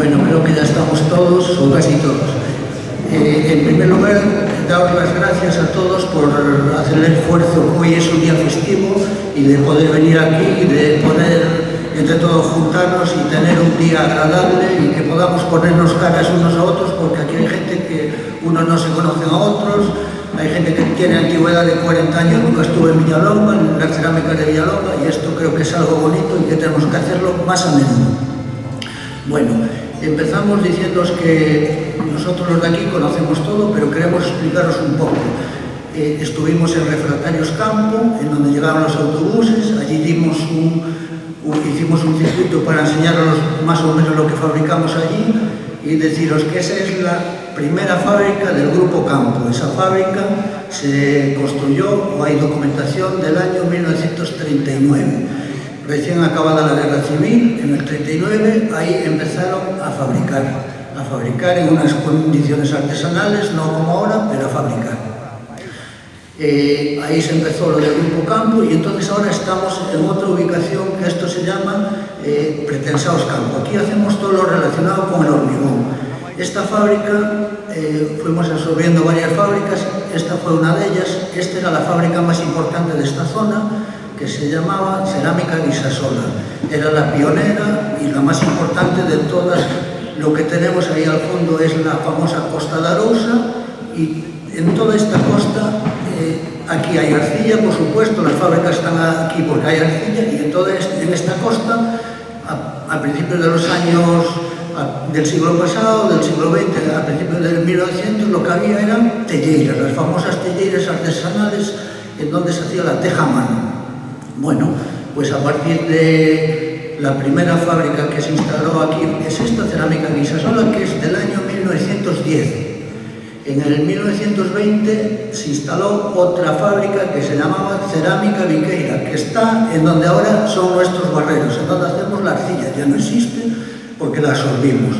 Bueno, creo que ya estamos todos, o casi todos. En primer lugar, daros las gracias a todos por hacer el esfuerzo. Hoy es un día festivo y de poder venir aquí y de poder entre todos juntarnos y tener un día agradable y que podamos ponernos caras unos a otros, porque aquí hay gente que unos no se conocen a otros, hay gente que tiene antigüedad de 40 años, nunca estuvo en Villalonga, en las cerámicas de Villalonga, y esto creo que es algo bonito y que tenemos que hacerlo más a menudo. Bueno, empezamos diciéndoos que nosotros los de aquí conocemos todo, pero queremos explicaros un poco. Estuvimos en Refractarios Campo, en donde llegaron los autobuses, allí hicimos un circuito para enseñaros más o menos lo que fabricamos allí y deciros que esa es la primera fábrica del Grupo Campo. Esa fábrica se construyó, o hay documentación, del año 1939. Recién acabada la Guerra Civil, en el 39, ahí empezaron a fabricar en unas condiciones artesanales, no como ahora, pero a fabricar. Ahí se empezó lo del Grupo Campo y entonces ahora estamos en otra ubicación que esto se llama Pretensaos Campo. Aquí hacemos todo lo relacionado con el hormigón. Esta fábrica, fuimos absorbiendo varias fábricas, esta fue una de ellas. Esta era la fábrica más importante de esta zona, que se llamaba Cerámica Guisasola. Era la pionera y la más importante de todas. Lo que tenemos ahí al fondo es la famosa Costa de Arousa, y en toda esta costa aquí hay arcilla, por supuesto, las fábricas están aquí porque hay arcilla, y en esta costa, a principios de los años del siglo pasado, del siglo XX, a principios del 1900, lo que había eran telleiras, las famosas telleiras artesanales, en donde se hacía la teja a mano. Bueno, pues a partir de la primera fábrica que se instaló aquí, es esta Cerámica Guisasola, que es del año 1910. En el 1920 se instaló otra fábrica que se llamaba Cerámica Viqueira, que está en donde ahora son nuestros barreros, en donde hacemos la arcilla. Ya no existe porque la absorbimos.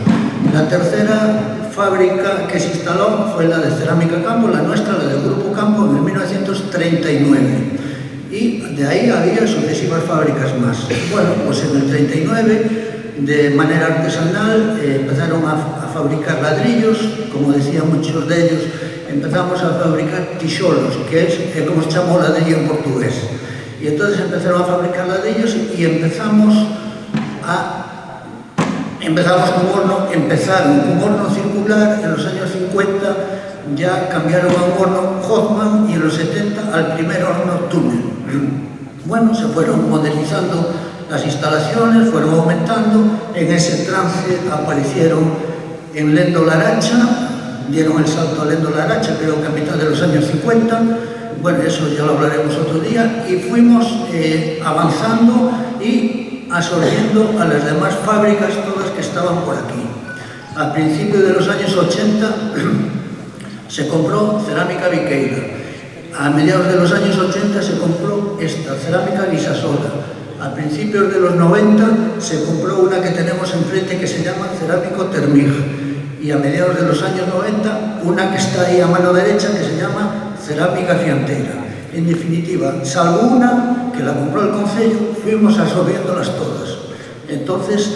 La tercera fábrica que se instaló fue la de Cerámica Campo, la nuestra, la del Grupo Campo, en el 1939. Y de ahí había sucesivas fábricas más. Bueno, pues en el 39, de manera artesanal, empezaron a fabricar ladrillos, como decían muchos de ellos. Empezamos a fabricar tijolos, que es como se llama ladrillo en portugués. Y entonces empezaron a fabricar ladrillos y empezaron un horno circular. En los años 50 ya cambiaron a un horno Hoffman y en los 70 al primer horno túnel. Bueno, se fueron modernizando las instalaciones, fueron aumentando. En ese trance aparecieron en Lendo Laracha, dieron el salto a Lendo Laracha, creo que a mitad de los años 50. Bueno, eso ya lo hablaremos otro día. Y fuimos avanzando y absorbiendo a las demás fábricas, todas que estaban por aquí. A principios de los años 80 se compró Cerámica Viqueira. A mediados de los años 80 se compró esta Cerámica Guisasola. A principios de los 90 se compró una que tenemos enfrente que se llama Cerámico Termig. Y a mediados de los años 90 una que está ahí a mano derecha que se llama Cerámica Fianteira. En definitiva, salvo una que la compró el Concello, fuimos absorbiéndolas todas. Entonces,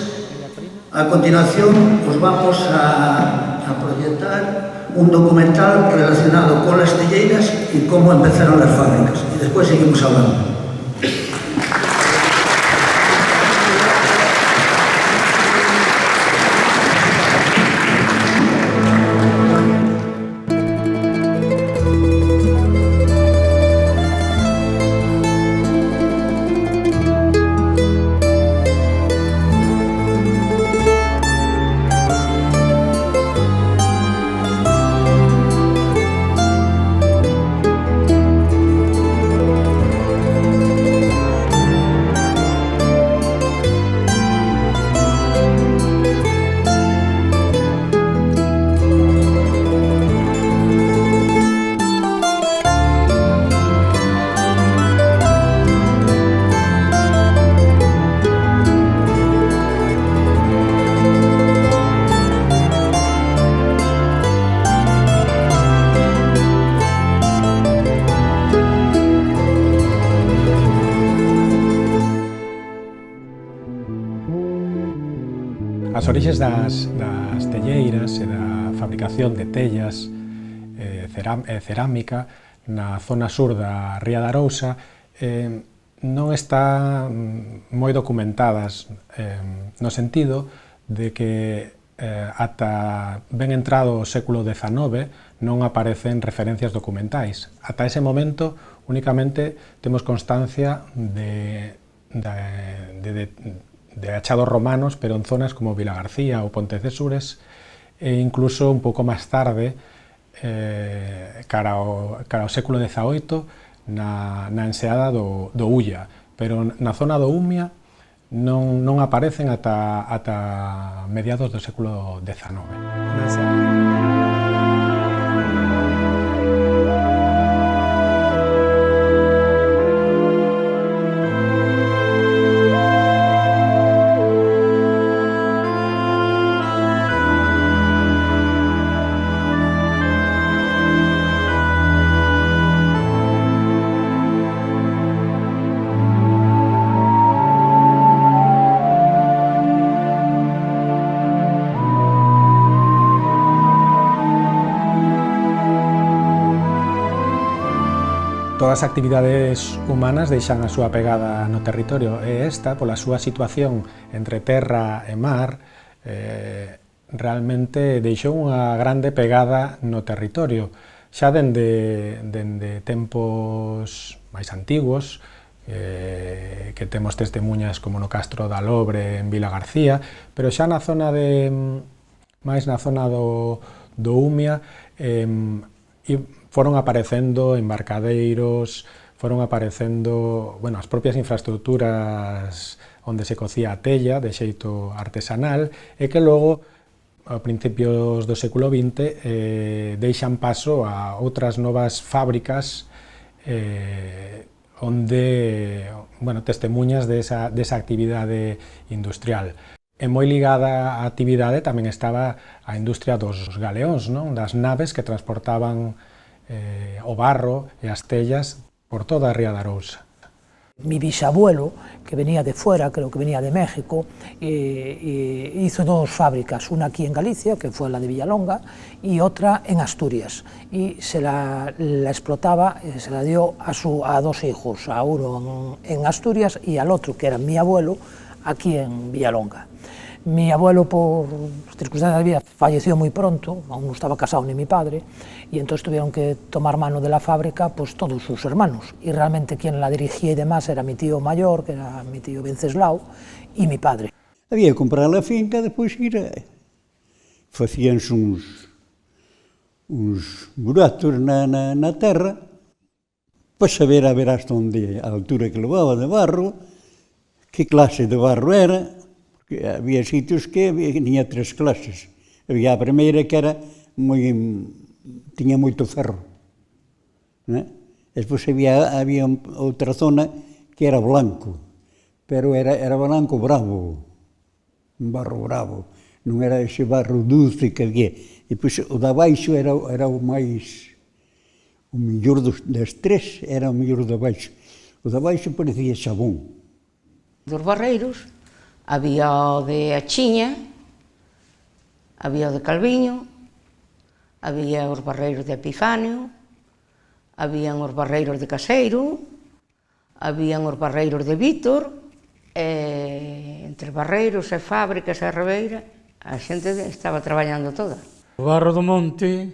a continuación os vamos a proyectar un documental relacionado con las telleiras y cómo empezaron las fábricas. Y después seguimos hablando. orixes das telleiras e da fabricación de tellas e cerámica na zona sur da Ría de Arousa non están moi documentadas no sentido de que ata ben entrado o século XIX non aparecen referencias documentais. Ata ese momento únicamente temos constancia de achados romanos, pero en zonas como Vilagarcía ou Pontecesures, e incluso un pouco máis tarde, cara ao século XVIII, na enseada do Ulla, pero na zona do Umia non aparecen ata mediados do século XIX. Todas as actividades humanas deixan a súa pegada no territorio e esta, pola súa situación entre terra e mar, realmente deixou unha grande pegada no territorio. Xa dende tempos máis antigos, que temos testemunhas como no Castro da Lobre en Vilagarcía, pero xa na zona máis na zona do Umia, foron aparecendo embarcadeiros, foron aparecendo as propias infraestructuras onde se cocía a tella de xeito artesanal e que logo, a principios do século XX, deixan paso a outras novas fábricas onde testemuñas desa actividade industrial. E moi ligada á actividade tamén estaba a industria dos galeóns, das naves que transportaban o barro e as tellas por toda a Ría de Arousa. Mi bisabuelo, que venía de fuera, creo que venía de México, hizo dos fábricas, una aquí en Galicia, que fue la de Villalonga, y otra en Asturias. Y se la explotaba, se la dio a dos hijos, a uno en Asturias y al otro, que era mi abuelo, aquí en Villalonga. Mi abuelo, por circunstancias de vida, falleció muy pronto, aún no estaba casado ni mi padre, y entonces tuvieron que tomar mano de la fábrica pues todos sus hermanos, y realmente quien la dirigía y demás era mi tío mayor, que era mi tío Venceslao, y mi padre. Había que comprar a finca, depois facíanse uns buratos na terra, para saber a ver hasta onde, a altura que levaba de barro, que clase de barro era. Había sitios que tiña tres clases. Había a primeira que era tiña moito ferro. Despois había outra zona que era blanco, pero era blanco bravo, un barro bravo, non era ese barro dulce que había. E pois o da baixo era o máis, o mellor das tres era o mellor da baixo. O da baixo parecía xabón. Dos barreiros había o de Achiña, había o de Calviño, había os barreiros de Epifanio, habían os barreiros de Caseiro, habían os barreiros de Vítor, entre barreiros e fábricas e Ribeira, a xente estaba traballando toda. O barro do monte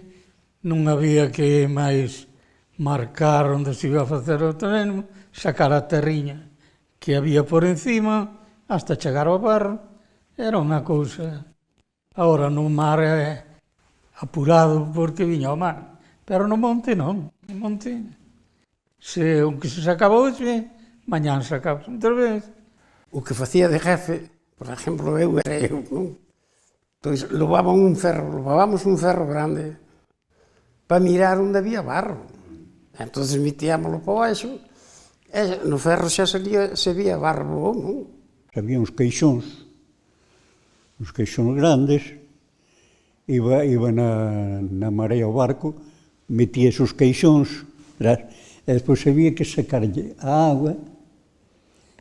non había que máis marcar onde se iba a facer o terreno, sacar a terriña que había por encima, hasta chegar ao barro, era unha cousa. Agora no mar é apurado porque viña ao mar, pero no monte non. No monte, o que se sacaba hoxe, mañán sacaba outra vez. O que facía de jefe, por exemplo, era eu, non? Entón, levábamos un ferro grande para mirar onde había barro. Entón, metíamoslo para baixo, e no ferro xa se vía barro, non? Había uns caixóns grandes, iba na marea o barco, metíase os caixóns, e despois había que sacarlle a agua,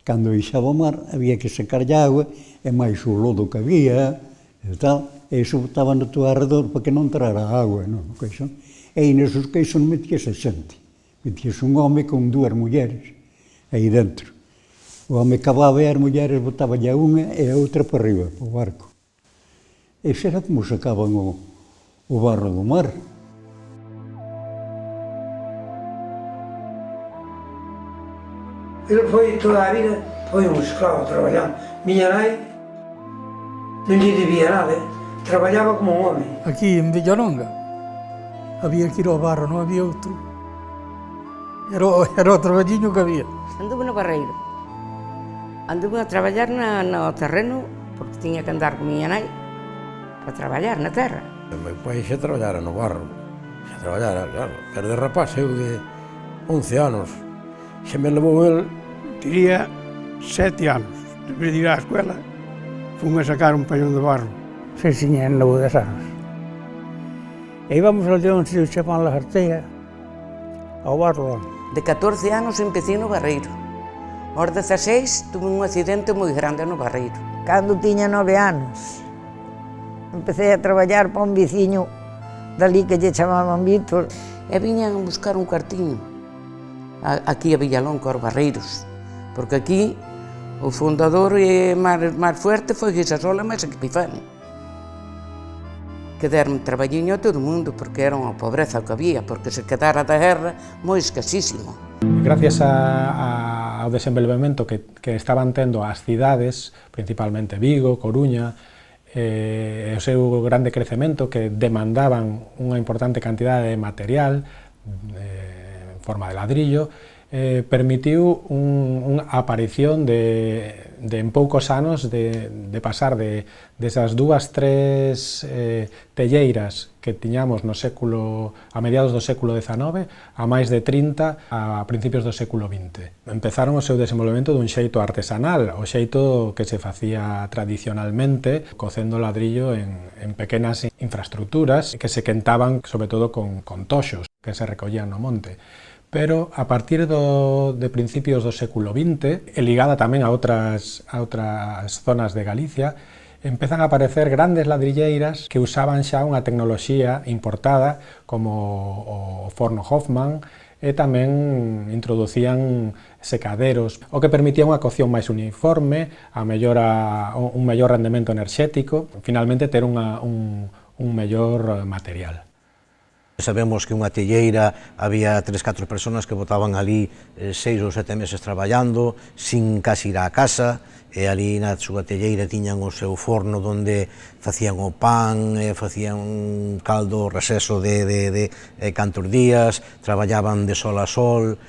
cando deixaba o mar, había que sacarlle a agua, e máis o lodo que había, e tal, e iso botaba no teu arredor para que non entrara agua no queixo. E aí nesos queixos non metíase xente, metíase un home con dúas mulleres aí dentro. O home cavaba e as mulleres botabanlle a unha e a outra para arriba, para o barco. E xa era como sacaban o barro do mar. Ele foi toda a vida, foi un esclavo traballando. Miña nai non lle debía nada, traballaba como un home. Aquí en Villalonga había que ir ao barro, non había outro. Era o traballiño que había. Anduve no barreiro. Anduve a traballar no terreno, porque tiña que andar con miña nai para traballar na terra. O meu pai xa traballara no barro, xa traballara, claro, pero de rapaz, eu de 11 anos, xa me levou el, diría, 7 anos. Depois de ir á escuela, fun a sacar un pañón de barro. Se tiña en Lobo das Anos. E íbamos ao León, se chaman las Arteas, ao barro. De 14 anos empecé no barreiro. Aos 16 tuve un accidente moi grande no barreiro. Cando tiña 9 anos, empecé a traballar para un veciño dali que lle chamaban Víctor. E viñan a buscar un cuartiño aquí a Villalonga, aos barreiros, porque aquí o fundador e máis fuerte foi Guisasola máis que Epifanio, que deron traballiño a todo o mundo, porque era unha pobreza que había, porque se quedara da guerra moi escasísimo. Gracias ao desenvolvemento que estaban tendo as cidades, principalmente Vigo, Coruña, e o seu grande crecemento que demandaban unha importante cantidade de material en forma de ladrillo, permitiu unha aparición de en poucos anos de pasar desas dúas, tres telleiras que tiñamos a mediados do século XIX a máis de 30 a principios do século XX. Empezaron o seu desenvolvemento dun xeito artesanal, o xeito que se facía tradicionalmente, cocendo ladrillo en pequenas infraestructuras que se quentaban sobre todo con toxos que se recollían no monte. Pero a partir de principios do século XX, e ligada tamén a outras zonas de Galicia, empezan a aparecer grandes ladrilleiras que usaban xa unha tecnoloxía importada como o forno Hoffman e tamén introducían secaderos, o que permitía unha cocción máis uniforme, un mellor rendemento enerxético, finalmente ter un mellor material. Sabemos que unha telleira había 3-4 persoas que botaban ali 6 ou 7 meses traballando, sin casi ir á casa, e ali na súa telleira tiñan o seu forno onde facían o pan, facían un caldo receso de cantos días, traballaban de sol a sol.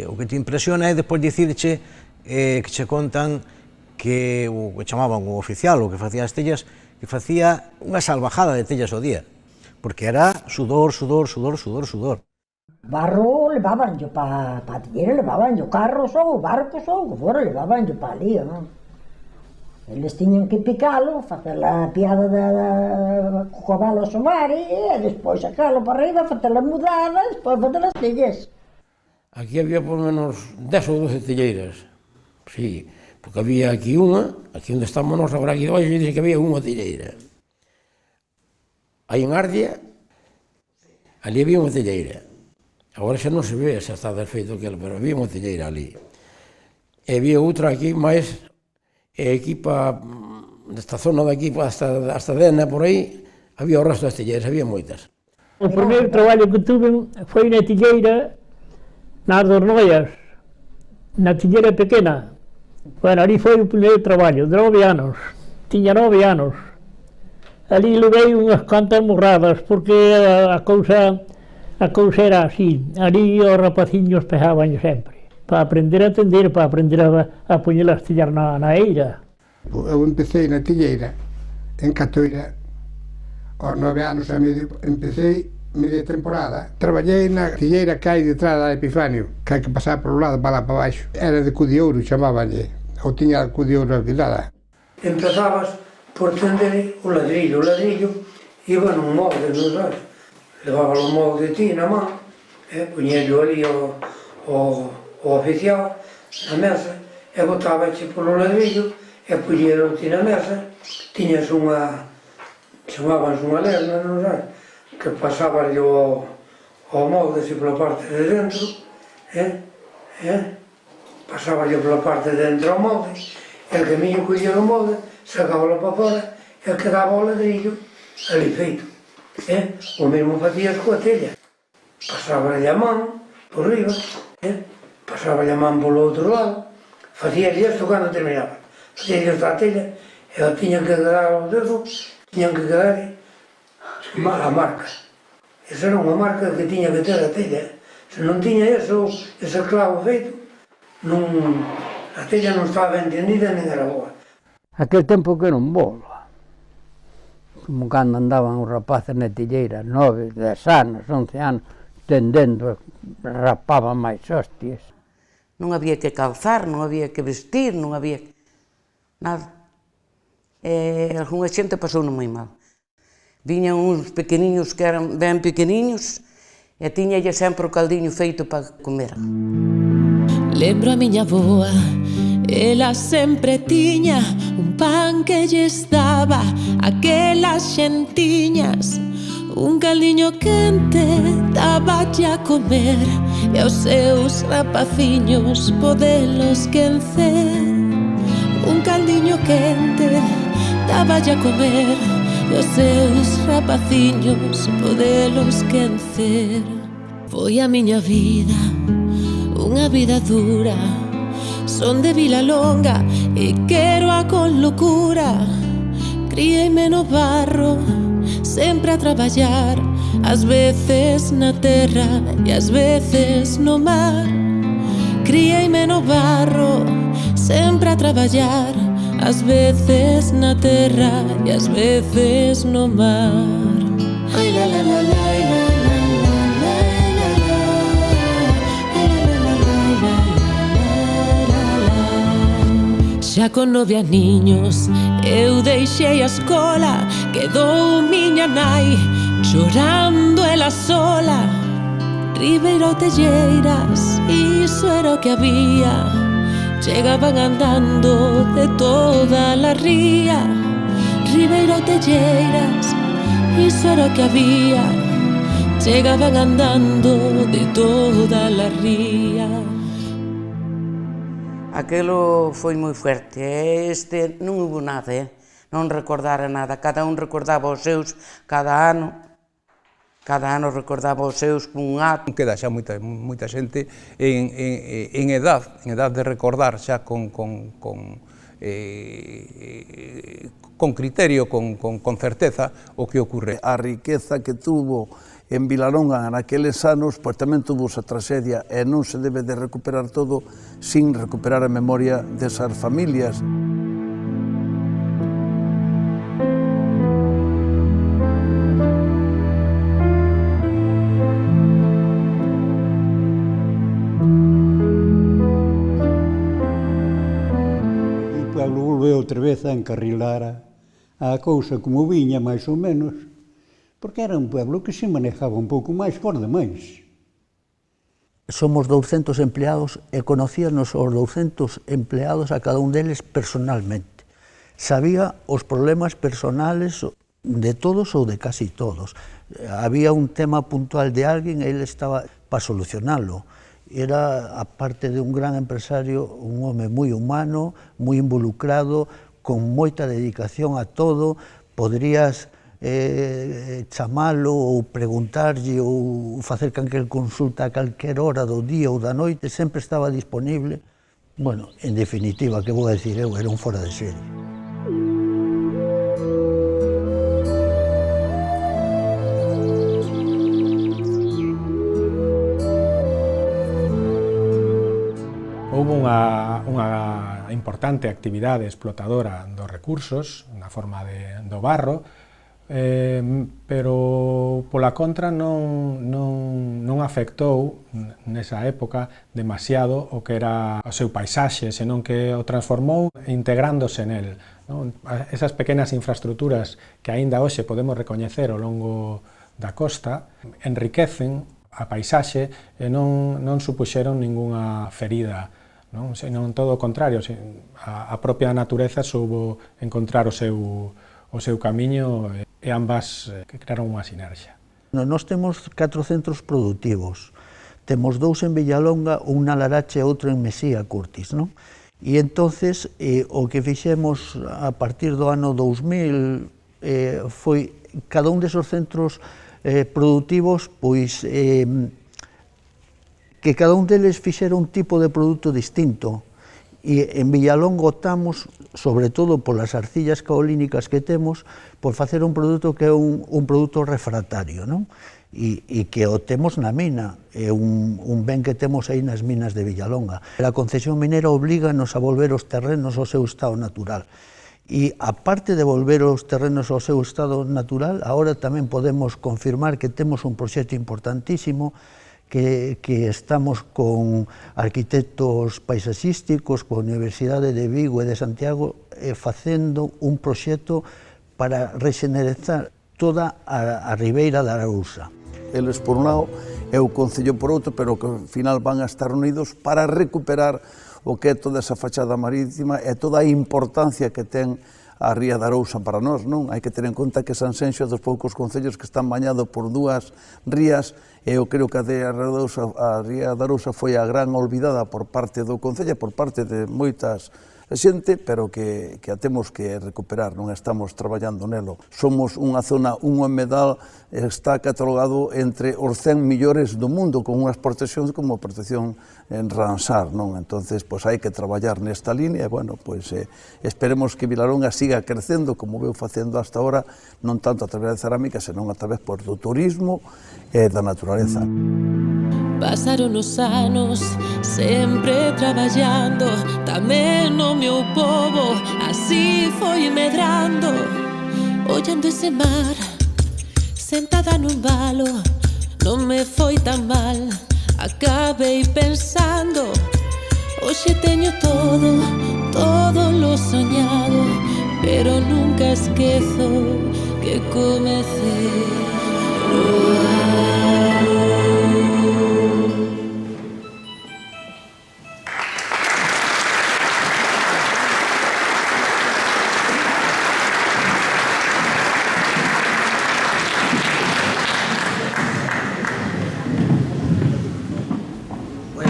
O que te impresiona é depois dicirche que che contan que o que chamaban o oficial, o que facía as tellas, que facía unha salvajada de tellas ao día, porque era sudor. Barro levabanllo para a tillera, levabanllo carros ou barcos ou que fora, levabanllo para ali, non? Eles tiñan que picalo, facer a piada co cabalo ao somar e despois sacalo para arriba, facer a mudada, despois facer as tillas. Aquí había por menos 10 ou 12 tilleiras, sí, porque había aquí unha, aquí onde estamos nós, agora aquí debaixo, dice que había unha tilleira. Aí en Ardia, ali había unha telleira. Agora xa non se ve, xa está desfeito aquilo, pero había unha telleira ali. E había outra aquí máis, aquí desta zona de aquí hasta Dena, por aí, había o resto das telleiras, había moitas. O primeiro traballo que tuve foi na tilleira, nas Dornoias, na tilleira pequena. Bueno, ali foi o primeiro traballo, de 9 anos. Tiña 9 anos. Ali levei unhas cantas morradas, porque a cousa era así. Ali os rapaciños pejaban sempre, para aprender a entender, para aprender a poñer as tillas na eira. Eu empecé na tilleira, en Catoira, aos 9 anos e medio, empecé media temporada. Traballei na tilleira que hai detrás da Epifanio, que hai que pasar por un lado para lá para baixo. Era de Cudiouro, chamabanlle, ou tiña de Cudiouro alquilada. Empezabas por tender o ladrillo iba nun molde, non sabes? Levaba o molde ti na man, poñello ali o oficial na mesa e botabache polo ladrillo e poñelo ti na mesa, tiñas unha chamábanse unha lerna, non sabes, que pasaba ao molde así pola parte de dentro, pasaba pola parte de dentro ao molde, e el camiño collía o molde, sacábalo para fora, e quedaba o ladrillo ali feito. O mesmo facías coa tella. Pasaba a man por riba, pasaba a man polo outro lado, facía isto cando terminaba. Facía isto a tella, e tiñan que quedar ao dedo, tiñan que quedar a marca. Esa era unha marca que tiña que ter a tella. Se non tiña ese clavo feito, a tella non estaba ben tendida nin era boa. Aquel tempo que era un bolo. Como cando andaban os rapaces na tilleira, 9, 10 anos, 11 anos, tendendo, rapaban máis hostias. Non había que calzar, non había que vestir, non había nada. E algunha xente pasouno moi mal. Viñan uns pequeniños que eran ben pequeniños e tiñalle sempre o caldiño feito para comer. Lembro a miña avoa, ela sempre tiña un pan que lles daba aquelas xentiñas, un caldiño quente daballe a comer e aos seus rapaciños podelos quencer. Un caldiño quente daballe a comer e os seus rapaciños podelos quencer. Foi a miña vida, unha vida dura. Son de Vilalonga e quero a con locura. Criei-me no barro, sempre a traballar, ás veces na terra e ás veces no mar. Criei-me no barro, sempre a traballar, ás veces na terra e ás veces no mar. Ai la la la la la. Xa con 9 aniños eu deixei a escola, quedou miña nai chorando ela sola. Ribeiro Telleiras, iso era o que había, chegaban andando de toda la ría. Ribeiro Telleiras, iso era o que había, chegaban andando de toda la ría. Aquelo foi moi fuerte, non hubo nada, non recordara nada, cada un recordaba os seus cada ano recordaba os seus cun acto. Queda xa moita xente en edad de recordar xa con criterio, con certeza o que ocorre. A riqueza que tuvo en Vilalonga naqueles anos, pois tamén tuvo esa traxedia e non se debe de recuperar todo sin recuperar a memoria desas familias. O pueblo volveu outra vez a encarrilar a cousa como viña, máis ou menos, porque era un pueblo que se manejaba un pouco máis por demais. Somos 200 empleados e conocíanos os 200 empleados a cada un deles personalmente. Sabía os problemas personales de todos ou de casi todos. Había un tema puntual de alguén e ele estaba para solucionalo. Era, aparte de un gran empresario, un home moi humano, moi involucrado, con moita dedicación a todo. Podrías chamalo ou preguntarlle ou facer calquer consulta a calquer hora do día ou da noite, sempre estaba disponible. Bueno, en definitiva, que vou a decir eu, era un fora de serie. Houve unha importante actividade explotadora dos recursos na forma do barro, pero pola contra non afectou nesa época demasiado o que era o seu paisaxe, senón que o transformou integrándose nel. Esas pequenas infraestructuras que aínda hoxe podemos recoñecer ao longo da costa enriquecen a paisaxe e non supuxeron ningunha ferida, senón todo o contrario, a propia natureza soubo encontrar o seu o seu camiño e ambas que crearon unha sinergia. Nós temos 4 centros productivos. Temos 2 en Villalonga, un na Laracha e outro en Mesía, Curtis, non? E entonces o que fixemos a partir do ano 2000 foi cada un desos centros productivos, pois que cada un deles fixera un tipo de produto distinto. E en Villalonga optamos, sobre todo polas arcillas caolínicas que temos, por facer un produto que é un produto refractario, non? E que o temos na mina, é un ben que temos aí nas minas de Villalonga. A concesión minera oblíganos a volver os terrenos ao seu estado natural. E, aparte de volver os terrenos ao seu estado natural, agora tamén podemos confirmar que temos un proxecto importantísimo, que estamos con arquitectos paisaxísticos, coa Universidade de Vigo e de Santiago, facendo un proxecto para rexeneralizar toda a ribeira da Arousa. Eles por un lado e o Concello por outro, pero que ao final van a estar unidos para recuperar o que é toda esa fachada marítima e toda a importancia que ten a Ría da Arousa para nós, non? Hai que ter en conta que Sanxenxo é dos poucos concellos que están bañados por 2 rías e eu creo que a Ría da Arousa foi a gran olvidada por parte do Concello, por parte de moitas xente, pero que a temos que recuperar, non estamos traballando nelo. Somos unha zona, un humedal está catalogado entre os 100 millores do mundo, con unhas proteccións como a protección en Ramsar, non? Entonces, pois hai que traballar nesta línea, e, bueno, pois esperemos que Vilalonga siga crecendo, como veu facendo hasta ahora, non tanto a través de cerámica, senón a través do turismo e da naturaleza. Pasaron os anos sempre traballando, tamén o meu pobo así foi medrando. Ollando ese mar, sentada nun valo, non me foi tan mal. Acabei pensando, hoxe teño todo lo soñado, pero nunca esquezo que comecei.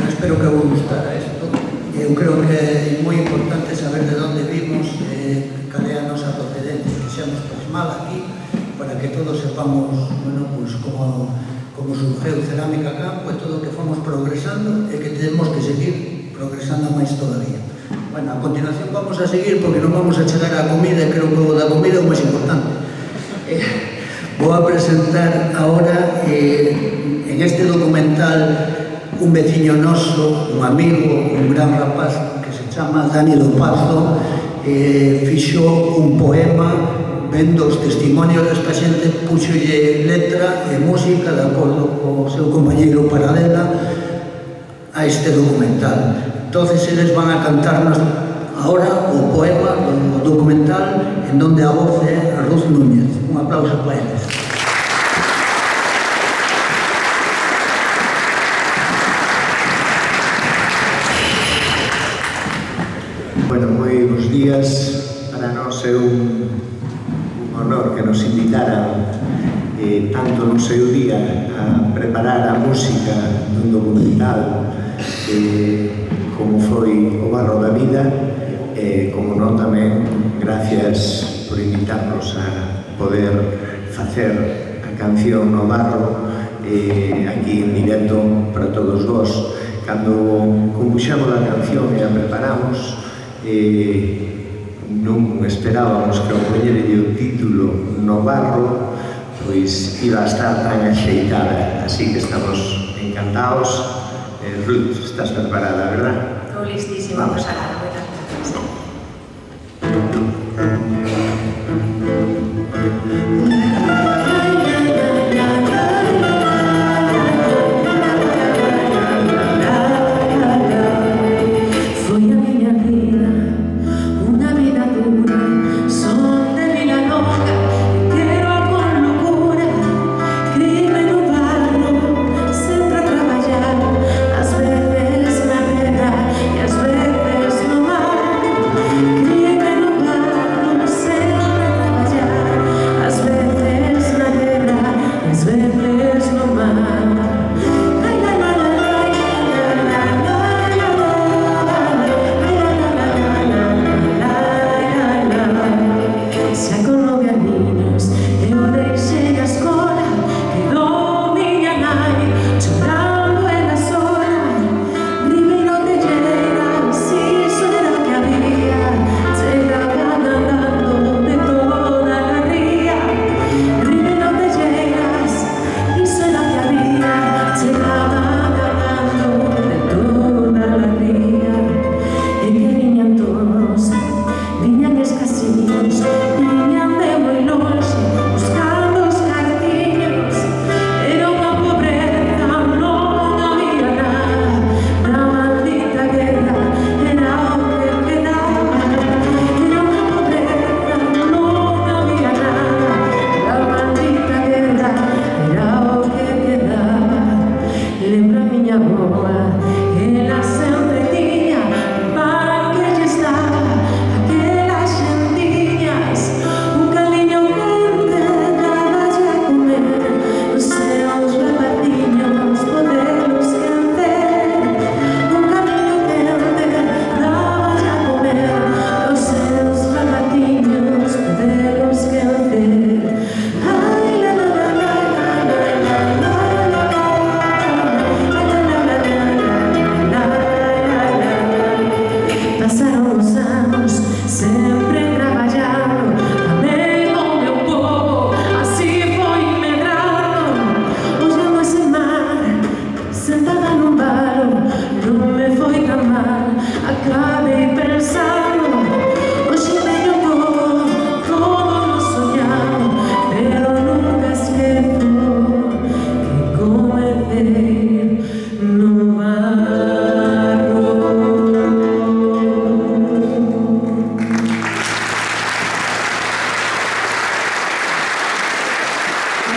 Espero que vos gustara isto. Eu creo que é moi importante saber de onde vimos, cal é a nosa procedencia, que seamos plasmar aquí, para que todos sepamos, bueno, pues, como surgeu Cerámica Campo e todo o que fomos progresando e que temos que seguir progresando máis todavía. Bueno, a continuación vamos a seguir porque non vamos a chegar á comida e creo que o da comida é o máis importante. Vou a presentar ahora en este documental un veciño noso, un amigo, un gran rapaz que se chama Dani do Pazo, fixo un poema vendo os testimonios desta xente, puxolle letra e música de acordo co seu compañeiro Paradela a este documental. Entonces eles van a cantarnos ahora o poema do documental en donde a voz é Ruth Núñez. Un aplauso para eles. Bueno, moi bons días. Para nós é un honor que nos invitaran tanto no seu día a preparar a música dun documental como foi O Barro da Vida, como non tamén gracias por invitarnos a poder facer a canción No Barro aquí en directo para todos vós. Cando compuxamos a canción e a preparamos, non esperábamos que ao poñerlle o título No Barro pois iba a estar tan axeitada, así que estamos encantados. Ruth, estás preparada, verdad? Estou listísima, vamos a la rueda. Trabalhar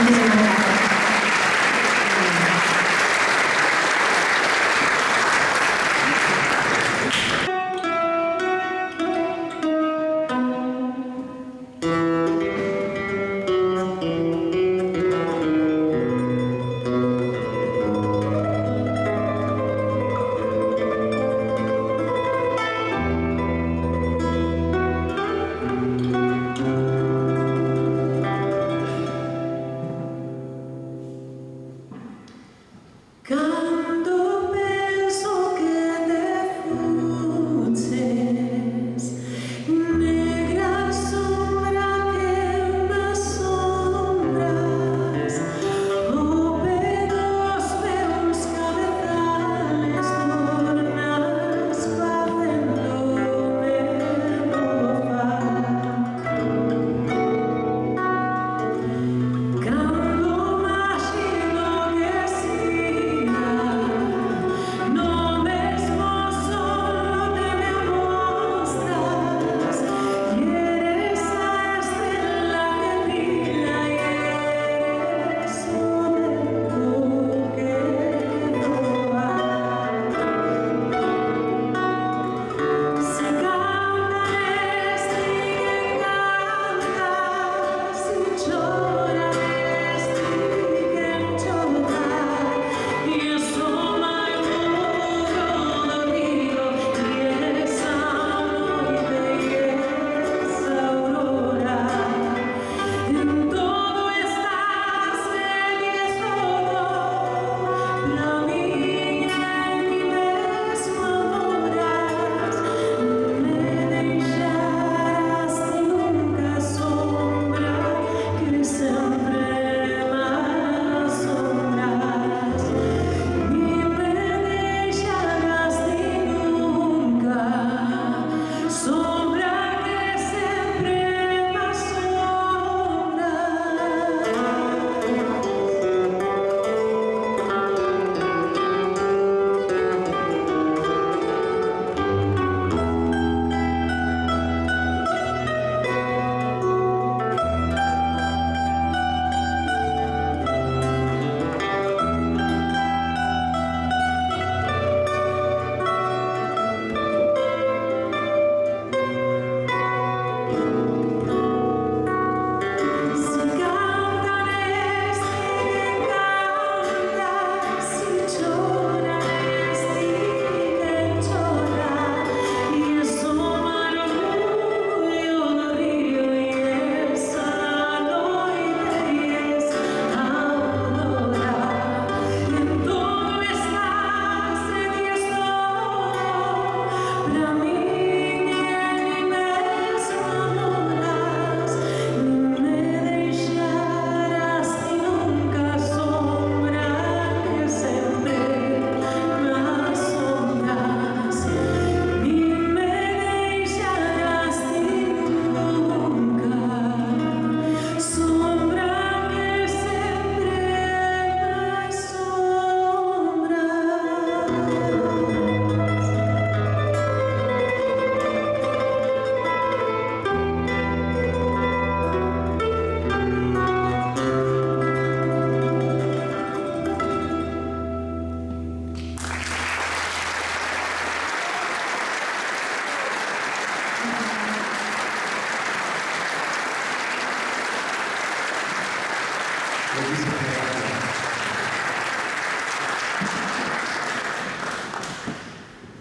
Muchísimas gracias.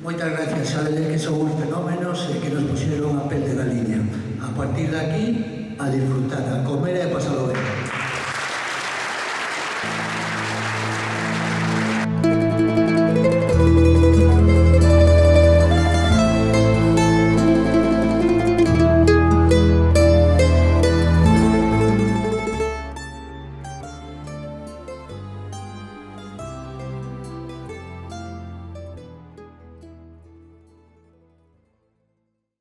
Moitas gracias, sabedes que son uns fenómenos que nos puxeron a pel de galiña. A partir de aquí, a disfrutar, a comer e a pasalo ben.